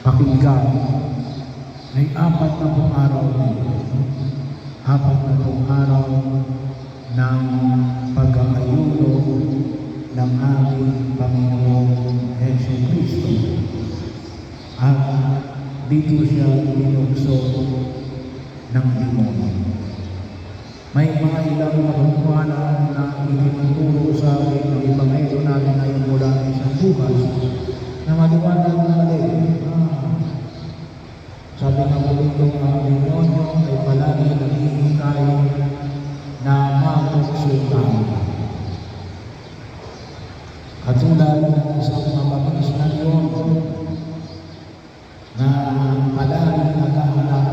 pakinggan ay 40 araw dito. 40 araw ng pag-aayuno ng ating Panginoong Jesucristo. At dito siya binukso ng demonyo. May mga ilang katotohanan na itinuturo sa ating Ebanghelyo natin ngayon mula sa isang bukas na maliwanag natin. Sabi ng Panginoon, ang demonyo ay palagi naghihintay na mabukso tayo. Katulad ng isang mababis na yun na palagi naghahanap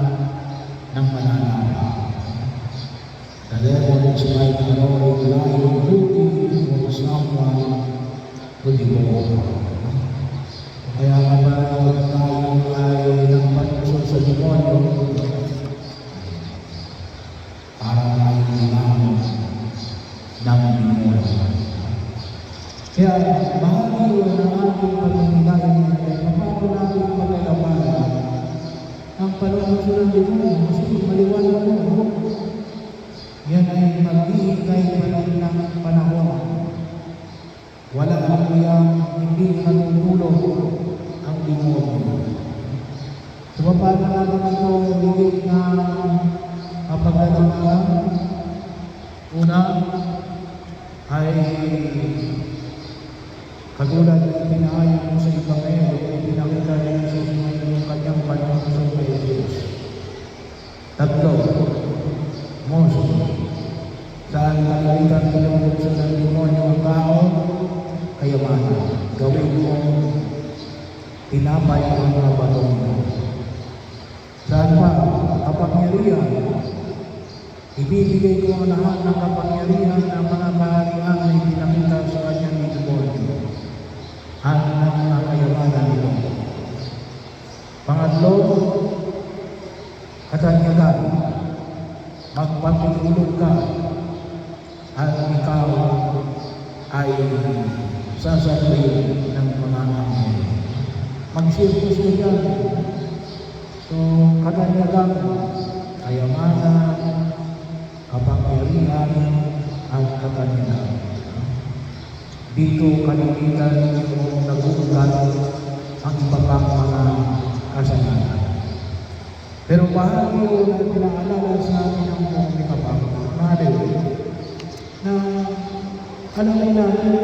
ng mananapa. The devil is like a roaring lion looking for someone to devour. Kaya kapag tayo ay nagpatusok sa demonyo, para tayo nilaman ng demonyo. Kaya bahagi yun ng ating pagmamilayan ay paano natin pagkalabanan ang panunod ng demonyo kasi maliwanag mo. Yan ay maghihintay pa rin ng panahon. Wala kang hindi natutulog ang demonyo. So, paano natin ito bigay na kapagalaman? Una ay katulad ng pinahayag mo sa Ebanghelyo, ay pinakita ni Jesus yung kanyang panunod kay Jesus. Tatlo, Moses, saan nakalitan pinunod sa demonyo ang tao? Kayamanan. Gawin mo, tinapay ang mga batong mo. Saan pa? Kapangyarihan. Ibibigay ko ang lahat ng kapangyarihan ng mga kaharian na ipinakita sa kanyang demonyo. At ng mga kayamanan nito. Pangatlo, katanyagan. Magpapitulog ka at ikaw ay sasabihin ng mga anghel. Mag-sirkus ko dyan. So, katanyagan, kayamanan, kapangyarihan, at katanyagan. Dito kalimitan yung nagugat ang iba pang mga kasalanan. Pero bahagi yun na pinaalala sa atin ng mga kapatid na alamin natin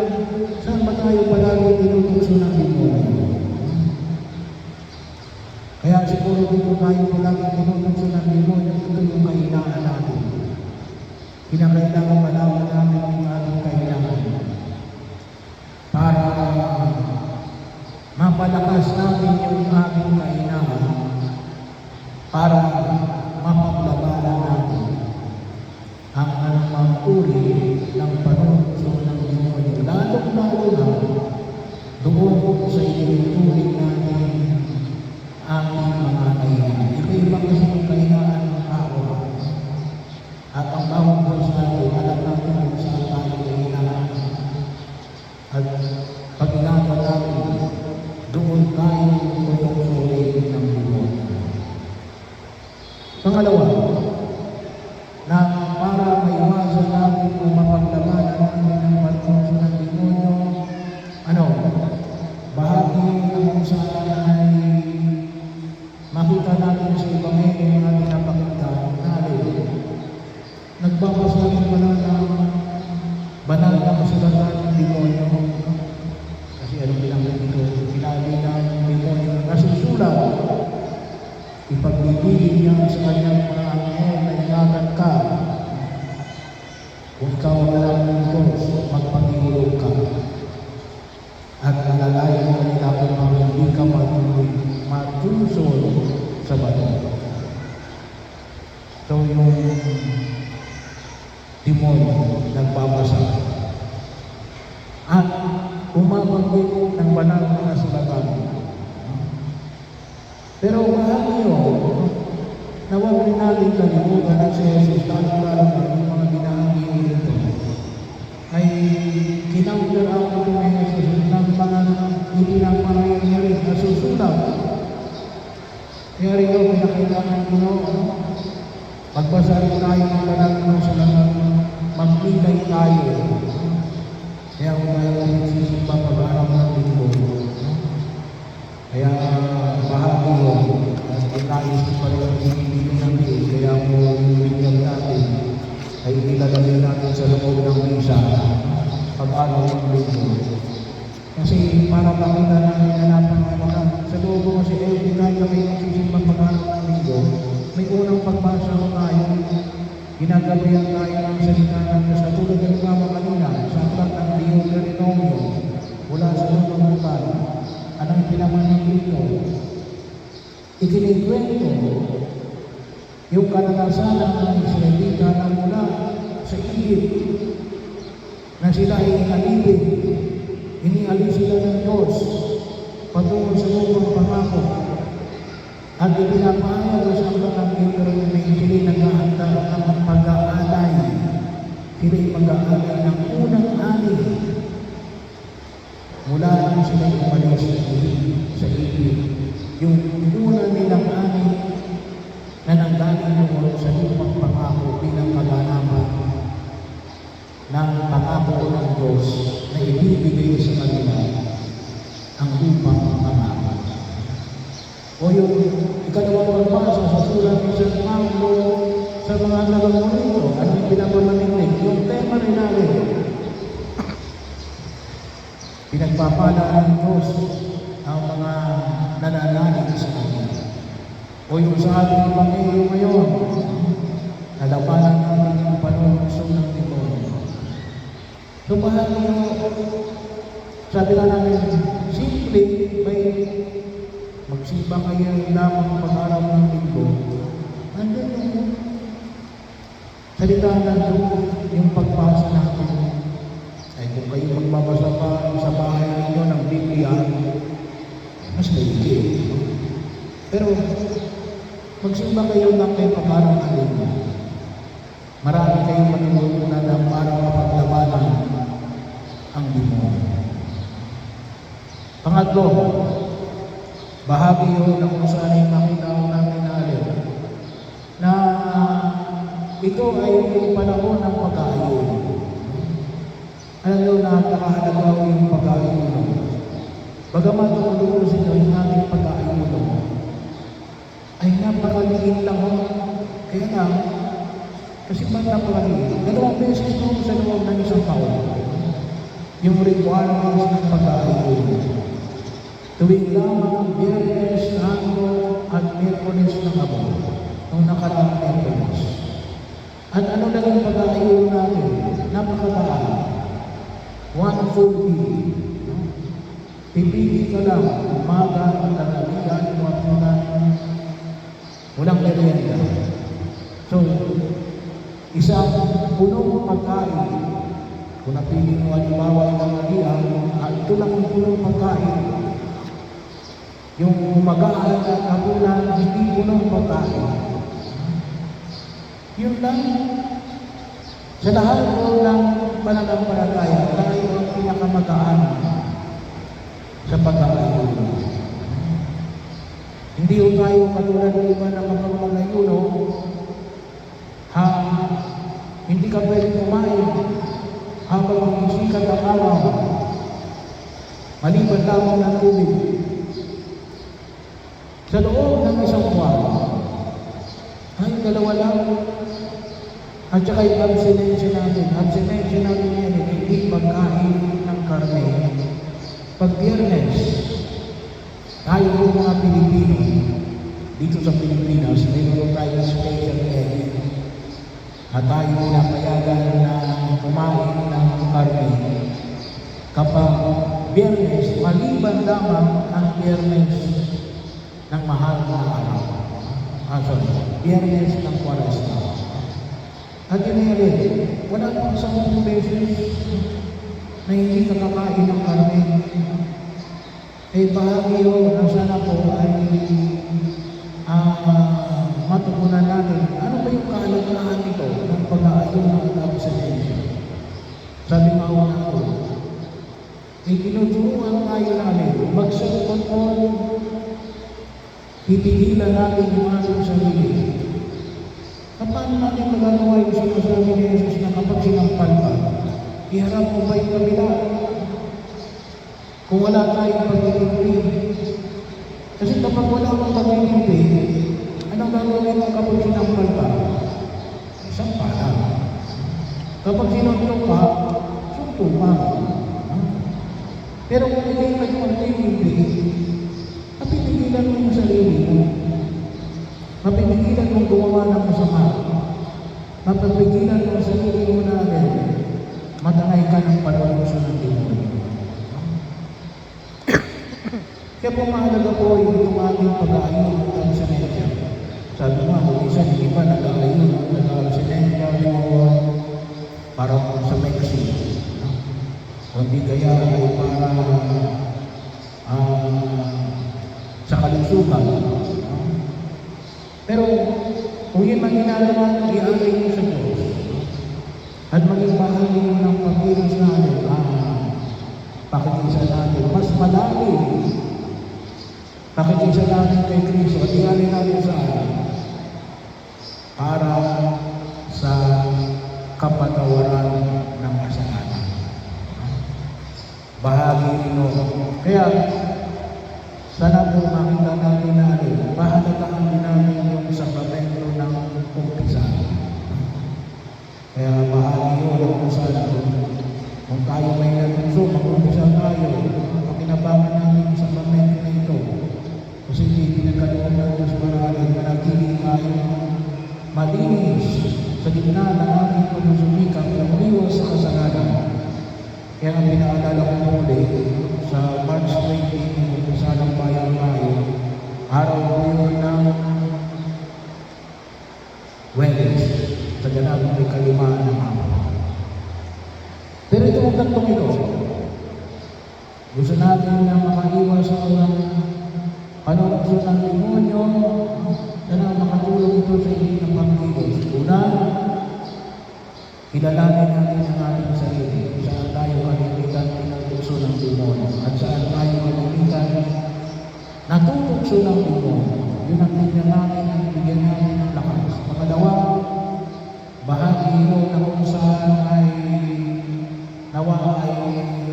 saan ba tayo palagi tinutuso ng demonyo. Kaya siguro dito tayo palagi tinutuso ng demonyo, ito yung kahinaan natin. Kinakailangan malaman namin yung ating kahinaan para mapalakas natin yung ating kahinaan para mapaglabanan natin ang anumang uri ng panunso ng demonyo. Lalo-lalo na doon sa itinuturing natin ang mga kahinaan. Iba-iba kasi yung kahinaan ng tao. At ang bawang Diyos natin, alam natin kung saan tayo kahinaan. At pag ginagawa natin, doon tayo tututuring ng demonyo. Pangalawa, na para maiwasan natin kung mapaglabanan natin ang panunso ng demonyo, bahagi na kung saan ay makita natin sa Ebanghelyo na ating napakita natin. Nagbabasa rin pala ng banal na kasulatan ng demonyo. Kasi anong bilang dito? Sinabi ng demonyo na nasusulat. Ipagbibigin niya sa kanyang mga anghel na ingatan ka. Kung ikaw ang alam ng Diyos, magpangihulog ka. At alalayan mo nila kung hindi ka matusol sa bato. So yung demonyo nagbabasa. At umabanggit ng banal na kasulatan. Pero bahagi yun, na huwag rin natin kalimutan na si Jesus, lalo-lalo na yung mga binahagi nito, ay kinaudaraan ko ni Jesus ng mga hindi lang mangyayari na susulat Kaya rin yung pinakailangan ko, magbasa rin tayo ng banal ng sulat, magpilay tayo. Kaya kung tayo nagsisimba pag-araw ng linggo, kaya bahagi yun, at inayos ko pa rin ang sinibigyan ng Diyos, kaya mo yung bigyan natin, ay ilalagay natin sa loob ng misa, pag-araw ng linggo. Kasi para makita namin na napangalaman, sa loob mo si Elvin, kahit na kayo nagsisimba pag-araw ng linggo, may unang pagbasa ko tayo, ginagabayan tayo ng salita ng Diyos. Sa tulad ng mama kanina, sa aklat ng Deuteronomio, mula sa unang lugar, anong pinamanin dito? Ikinikwento yung karanasan ng mga Israelita na mula sa Egypt, na sila ay inalipin, inialis sila ng Diyos patungo sa lupang pangako. At ipinapahayag sa aklat ng Deuteronomio, sila naghahanda ng pag-aalay. Sila ay mag-aalay ng unang ani mula nang sila umalis sa Egypt. Yung una nilang ani na nanggaling doon sa lupang pangako bilang pag-anaman ng pangako ng Diyos na ibibigay sa kanila ang lupang pangako. O yung ikalawang pagbasa sa sulat ni San Pablo sa mga nagamunito, ano yung pinapamaninig? Yung tema rin namin, pinagpapala ng Diyos ang mga nananalig sa Kanya. O yung sa ating Ebanghelyo ngayon, nalabanan natin yung panunokso ng demonyo. So bahagi nyo, sabi na namin, simple, may magsimba kayo lamang pag-araw ng linggo, nandun yung salita ng Diyos, yung pagbasa natin. Ay kung kayo magbabasa pa sa bahay ninyo ng Biblia, mas maigi. Pero magsimba kayo lang kayo pag-araw ng linggo. Marami kayong matutunan na para mapaglabanan ang demonyo. Pangatlo, bahagi yun na kung saan ay makita ko namin na ito ay yung panahon ng pag-aayun. Alam nyo na nakahalaga yung pag-aayun. Bagamat tumulong sa inyo yung ating pag-aayun ay napakaliit lang. Kaya na, kasi ba't napakaliit? 2 beses ko sa loob ng isang taon yung requirements ng pag-aayun. Tuwing lamang Biyernes, Linggo at Miyerkules ng Abo nung nakaraang Miyerkules. At ano lang yung pag-aayun natin? Napakataan. 1 full day. Pipili ka lang, umaga, tanghalian, hapunan, walang merienda. So, isang punong pagkain, kung napili mo halimbawa yung tanghalian, ito lang yung punong pagkain. Yung umagaan at hapunan, hindi punong pagkain. Yun lang. Sa lahat mo ng pananampalataya, tayo ang pinakamagaan sa pagkakayuno. Hindi ko tayo katulad ng iba na kapag mag-ayuno, hindi ka pwede kumain habang magsikat ang araw. Maliban lamang ng tubig. Sa loob ng isang buwan, ay 2 lang. At saka yung abstinensya natin. Abstinensya natin yan, hindi pagkain ng karne. Pag Biyernes, tayo po mga Pilipino, dito sa Pilipinas, mayroon tayo special egg. At tayo pinapayagan na kumain ng karne. Kapag Biyernes, maliban lamang ang Biyernes ng mahal na araw. Biyernes ng Kwaresma. At yun ay wala pang 10 beses na hindi kakakain ng karne. Eh bahagi yun na sana po ay matugunan natin. Ano ba yung kahalagahan nito ng pag-aayun ng abstinensya? Sabi nga una ko, tinuturuan tayo namin mag-self-control pipigilan natin yung ating sarili. Paano natin magagawa yung sinasabi ni Jesus na kapag sinampal ka, iharap mo ba yung kabila? Kung wala tayong pag-ibig. Kasi kapag wala kang pag-ibig, anong gagawin mo kapag sinampal ka? Isang pala. Kapag sinuntok ka, suntok ka. Pero kung hindi may pag-ibig, mapipigilan mo yung sarili mo. Mapipigilan mong gumawa ng masama. Mapipigilan mo ang sarili mo natin. Matangay ka ng panunusyo ng demonyo. Kaya po mahalaga po yung ating pag-aayon ng sinensya. Sabi nga, kung isa yung iba nag-aayon, nag-sinensya mo parang sa Mexico. Kundi kaya ay para sa kalusugan. Pero kung yun man ginagawa ng i-alay mo sa Diyos at maging bahagi ng pag-iwas natin, pakikisa natin, mas malalim pakikisa natin kay Kristo at i-alay natin sa atin para sa kapatawaran ng kasalanan. Bahagi nino. Kaya sana po makita natin na mahalagaan din namin yung sakramento ng umpisa. Kaya bahagi yun ang kusala. Kung tayo may natungso, mag-umpisa tayo. Pakinabangan namin yung sakramento na ito. Kasi hindi pinagkaloob ng Diyos marami. Managili tayo malinis sa gitna ng ating pagsusumikap na umiwas sa kasalanan. Kaya ang pinaalala ko muli sa March 20, Salang Bayan tayo, araw po yun ng Welles, sa ganang may kalimaan ng araw. Pero itong tatlong ito, gusto natin na makaiwas sa panunokso ng demonyo na makatulong ito sa inyo ng pag-ibig. Una, kilalanin natin ang ating sarili kung saan tayo kalimitan pinatukso ng demonyo at saan tayo kalimitan natutukso ng demonyo. Yun ang tingnan natin ang bigyan natin ng lakas. Pangalawa, bahagi yun na kung saan ay nawa ay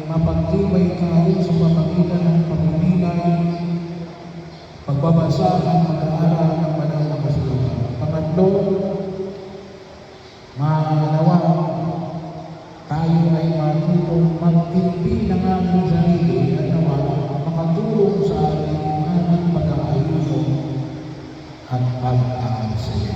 mapagtibay tayo sa pamagitan ng pagpipilay, pagbabasa at pag-aaral ng banal na kasulatan. Pangatlo, nawa tayo ay matutong magtimpi ng ating sarili at nawa makatulong sa ating ating pag-aayuno at pag-aaksaya.